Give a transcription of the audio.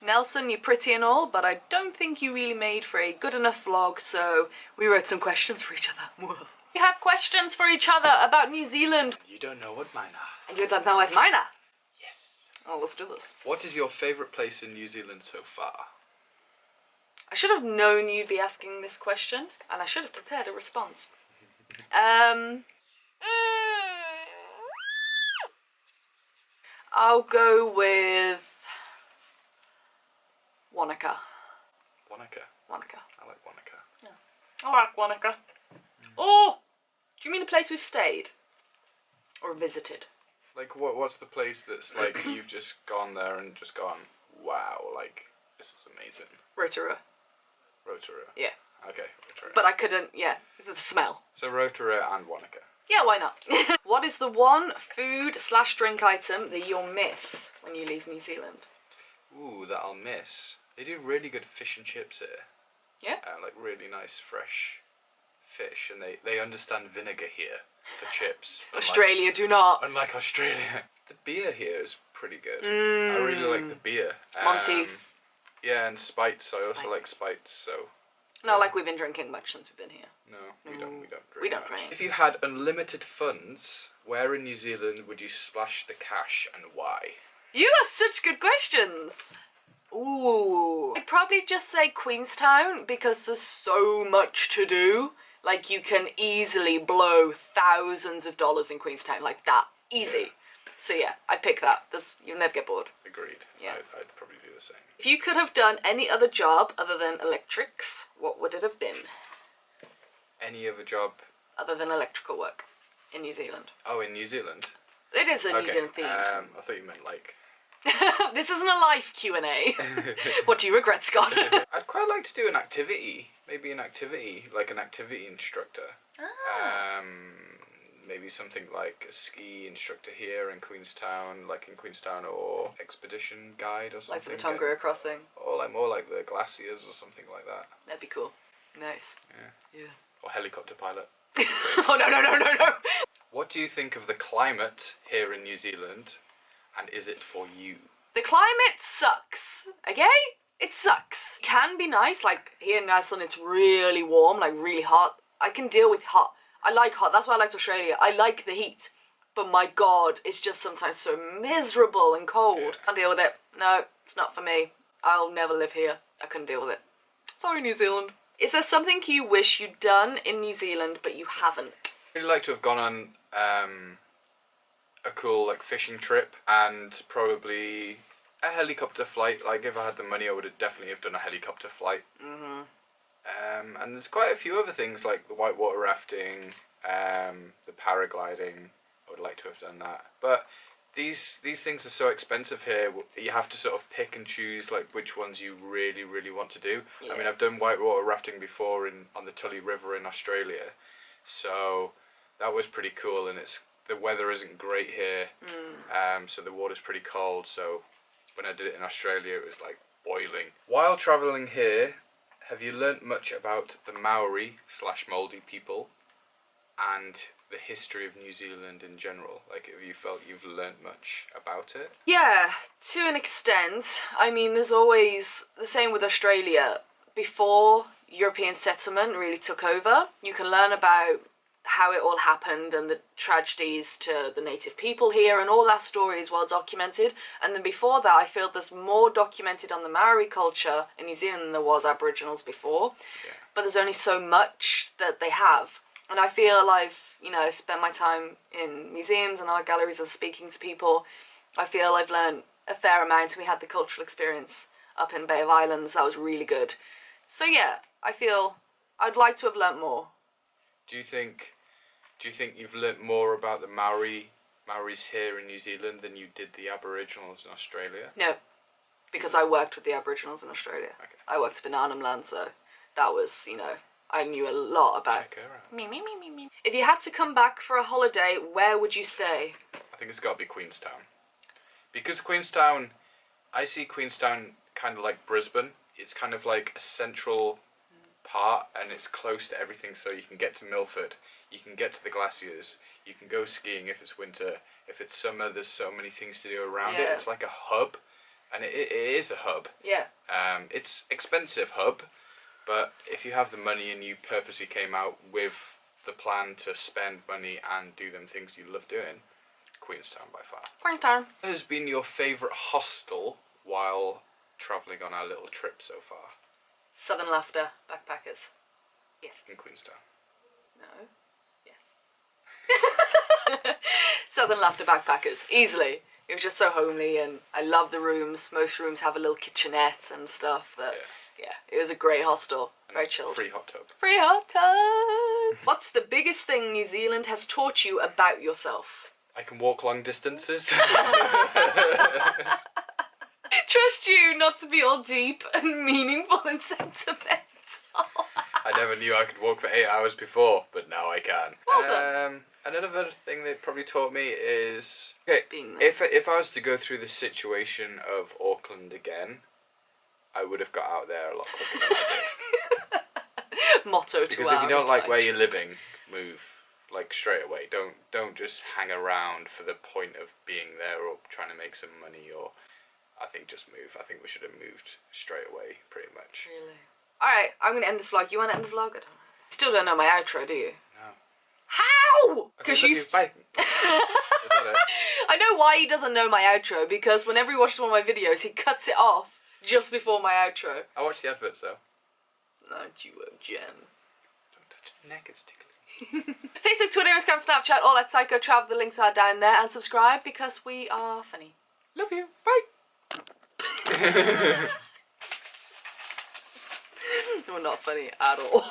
Nelson, you're pretty and all, but I don't think you really made for a good enough vlog, so we wrote some questions for each other. We have questions for each other about New Zealand. You don't know what mine are. And you don't know what mine are. Yes. Oh, let's do this. What is your favourite place in New Zealand so far? I should have known you'd be asking this question, and I should have prepared a response. I'll go with Wanaka. Wanaka. Wanaka. I like Wanaka. Yeah. I like Wanaka. Oh! Do you mean the place we've stayed? Or visited? Like, what's the place that's like, you've just gone there and just gone, wow, like, this is amazing? Rotorua. Rotorua? Yeah. Okay, Rotorua. But I couldn't, yeah, the smell. So Rotorua and Wanaka. Yeah, why not? What is the one food/drink item that you'll miss when you leave New Zealand? Ooh, that I'll miss. They do really good fish and chips here. Yeah? Like really nice fresh fish, and they understand vinegar here for chips. Australia do not. Unlike Australia. The beer here is pretty good. I really like the beer. Monteith's. Yeah, and Spites. I also like Spites, so... Not like we've been drinking much since we've been here. No, we don't drink We don't much. drink. If you had unlimited funds, where in New Zealand would you splash the cash and why? You ask such good questions. Ooh. I'd probably just say Queenstown because there's so much to do. Like, you can easily blow thousands of dollars in Queenstown, like that. Easy. Yeah. So yeah, I'd pick that. You'll never get bored. Agreed. Yeah. I'd probably do the same. If you could have done any other job other than electrics, what would it have been? Any other job? Other than electrical work in New Zealand. Oh, in New Zealand? It is a New Zealand theme. I thought you meant like... This isn't a life Q&A. What do you regret, Scott? I'd quite like to do an activity. Maybe an activity, like an activity instructor. Ah. Maybe something like a ski instructor here in Queenstown, or expedition guide or something. Like for the Tongariro crossing. Or like more like the glaciers or something like that. That'd be cool. Nice. Yeah. Or helicopter pilot. Oh, no. What do you think of the climate here in New Zealand, and is it for you? The climate sucks, okay? It sucks. It can be nice, like here in Iceland it's really warm, like really hot. I can deal with hot. I like hot, that's why I liked Australia. I like the heat. But my god, it's just sometimes so miserable and cold. Yeah. Can't deal with it. No, it's not for me. I'll never live here. I couldn't deal with it. Sorry, New Zealand. Is there something you wish you'd done in New Zealand but you haven't? I'd really like to have gone on a cool like fishing trip and probably a helicopter flight. Like if I had the money, I would have definitely have done a helicopter flight. And there's quite a few other things like the whitewater rafting, the paragliding. I would like to have done that, but these things are so expensive here. You have to sort of pick and choose like which ones you really want to do. Yeah. I mean, I've done whitewater rafting before on the Tully River in Australia, so that was pretty cool. And the weather isn't great here, so the water's pretty cold. So when I did it in Australia, it was like boiling. While travelling here, have you learnt much about the Maori / Māori people and the history of New Zealand in general? Like, have you felt you've learnt much about it? Yeah, to an extent. I mean, there's always the same with Australia. Before European settlement really took over, you can learn about how it all happened and the tragedies to the native people here, and all that story is well documented. And then before that, I feel there's more documented on the Maori culture in New Zealand than there was Aboriginals before. Yeah. But there's only so much that they have. And I feel I've, spent my time in museums and art galleries and speaking to people. I feel I've learned a fair amount. We had the cultural experience up in Bay of Islands. That was really good. So yeah, I feel I'd like to have learnt more. Do you think you've learnt more about the Maoris here in New Zealand than you did the Aboriginals in Australia? No, because I worked with the Aboriginals in Australia. Okay. I worked up in Arnhem Land, so that was, I knew a lot about. Check her out. Me. If you had to come back for a holiday, where would you stay? I think it's got to be Queenstown. Because Queenstown, I see Queenstown kind of like Brisbane. It's kind of like a central part, and it's close to everything, so you can get to Milford, you can get to the glaciers, you can go skiing if it's winter. If it's summer, there's so many things to do around it. It's like a hub. and it is a hub. Yeah. It's expensive hub, but if you have the money and you purposely came out with the plan to spend money and do them things you love doing, Queenstown by far. Queenstown. What has been your favourite hostel while travelling on our little trip so far? Southern Laughter Backpackers. Yes. In Queenstown. No. Yes. Southern Laughter Backpackers. Easily. It was just so homely, and I love the rooms. Most rooms have a little kitchenette and stuff. Yeah, it was a great hostel. Very chilled. Free hot tub. Free hot tub! What's the biggest thing New Zealand has taught you about yourself? I can walk long distances. Trust you not to be all deep and meaningful and sentimental. I never knew I could walk for 8 hours before, but now I can. Well done. Another thing that probably taught me is, okay, Being there. if I was to go through the situation of Auckland again, I would have got out there a lot quicker than I did. Motto to Because our if you don't like where retired. you're living, move. Like straight away. Don't just hang around for the point of being there or trying to make some money, or I think just move. I think we should have moved straight away, pretty much. Really? Alright, I'm going to end this vlog. You want to end the vlog? I don't know. Still don't know my outro, do you? No. How? Okay, Because you... bye. Is that it? I know why he doesn't know my outro, because whenever he watches one of my videos, he cuts it off just before my outro. I watched the adverts though. Aren't you a gem? Don't touch the neck, it's tickly. Facebook, Twitter, Instagram, Snapchat, all at Psycho Trav. The links are down there. And subscribe because we are funny. Love you. Bye. We're not funny at all.